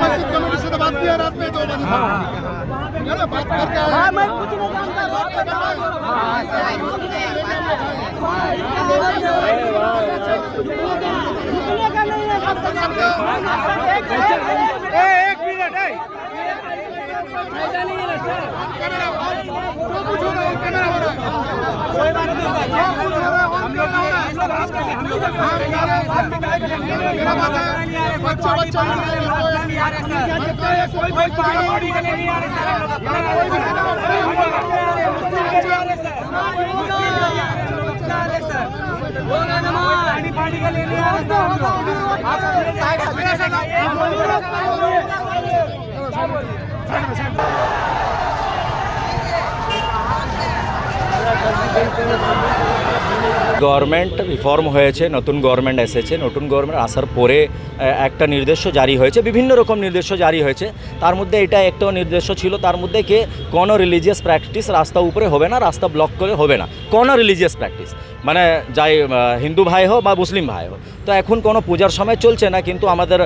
मस्जिद कमेटी से तो बात किया रात में 2 बजे। बात करके हाँ मैं कुछ नहीं जानता बात करना एक मिनट है फायदा नहीं है सर जो कुछ हो रहा है कैमरा हो रहा है कोई बात नहीं हम लोग मेरा बात है बच्चा नहीं आ रहे सर कोई पार्टी के नहीं आ रहे सर पार्टी के लिए नहीं आ গভর্নমেন্ট রিফর্ম হয়েছে, নতুন গভর্নমেন্ট এসেছে। নতুন গভর্নমেন্ট আসার পরে একটা নির্দেশ জারি হয়েছে, বিভিন্ন রকম নির্দেশ জারি হয়েছে। তার মধ্যে এটা একটা নির্দেশ ছিল, তার মধ্যে কি কোনো রিলিজিয়াস প্র্যাকটিস রাস্তা উপরে হবে না, রাস্তা ব্লক করে হবে না, কোনো রিলিজিয়াস প্র্যাকটিস মানে যাই হিন্দু ভাই হোক বা মুসলিম ভাই হোক। তো এখন কোনো পূজার সময় চলছে না, কিন্তু আমাদের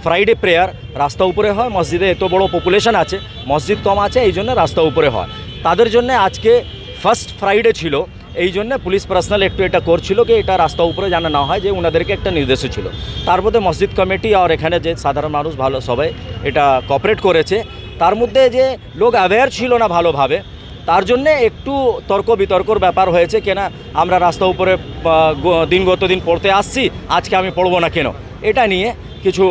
ফ্রাইডে প্রেয়ার রাস্তা উপরে হয়। মসজিদে এত বড় পপুলেশন আছে, মসজিদ কম আছে, এই জন্য রাস্তা উপরে হয়। তাদের জন্য আজকে ফার্স্ট ফ্রাইডে ছিল, এই জন্য পুলিশ পার্সোনাল একটু এটা করছিল কি এটা রাস্তা উপরে জানা না হয়, যে ওনাদেরকে একটা নির্দেশ ছিল। তার মধ্যে মসজিদ কমিটি আর এখানে যে সাধারণ মানুষ ভালো সবাই এটা কোঅপারেট করেছে। তার মধ্যে যে লোক অ্যাওয়্যার ছিল না ভালোভাবে, তার জন্যে একটু তর্ক বিতর্কর ব্যাপার হয়েছে। কেনা আমরা রাস্তা উপরে দিনগত দিন পড়তে আসছি, আজকে আমি পড়বো না কেন, এটা নিয়ে কিছু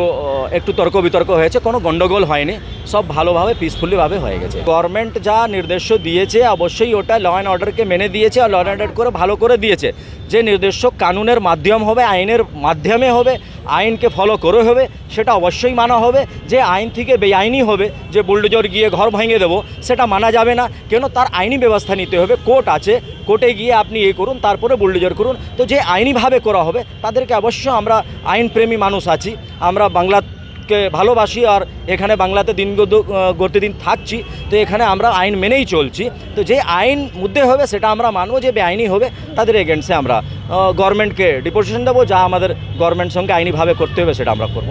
একটু তর্ক বিতর্ক হয়েছে। কোনো গণ্ডগোল হয়নি, সব ভালোভাবে পিসফুলিভাবে হয়ে গেছে। গভর্নমেন্ট যা নির্দেশ দিয়েছে অবশ্যই ওটা ল অ্যান্ড অর্ডারকে মেনে দিয়েছে, আর ল অ্যান্ড অর্ডার করে ভালো করে দিয়েছে। যে নির্দেশ কানুনের মাধ্যম হবে, আইনের মাধ্যমে হবে, আইনকে ফলো করে হবে, সেটা অবশ্যই মানা হবে। যে আইন থেকে বেআইনি হবে, যে বুলডোজার গিয়ে ঘর ভেঙে দেবো, সেটা মানা যাবে না। কেন তার আইনি ব্যবস্থা নিতে হবে, কোর্ট আছে, কোর্টে গিয়ে আপনি করুন, তারপরে বুলডোজার করুন। তো যে আইনিভাবে করা হবে তাদেরকে অবশ্যই, আমরা আইনপ্রেমী মানুষ আছি, আমরা বাংলাকে ভালোবাসি, আর এখানে বাংলাতে গত দিন থাকছি, তো এখানে আমরা আইন মেনেই চলছি। তো যে আইন মধ্যে হবে সেটা আমরা মানব, যে বেআইনি হবে তাদের এগেন্স্টে আমরা গভর্নমেন্টকে ডিপোজিশন দেবো, যা আমাদের গভর্নমেন্ট সঙ্গে আইনিভাবে করতে হবে সেটা আমরা করব।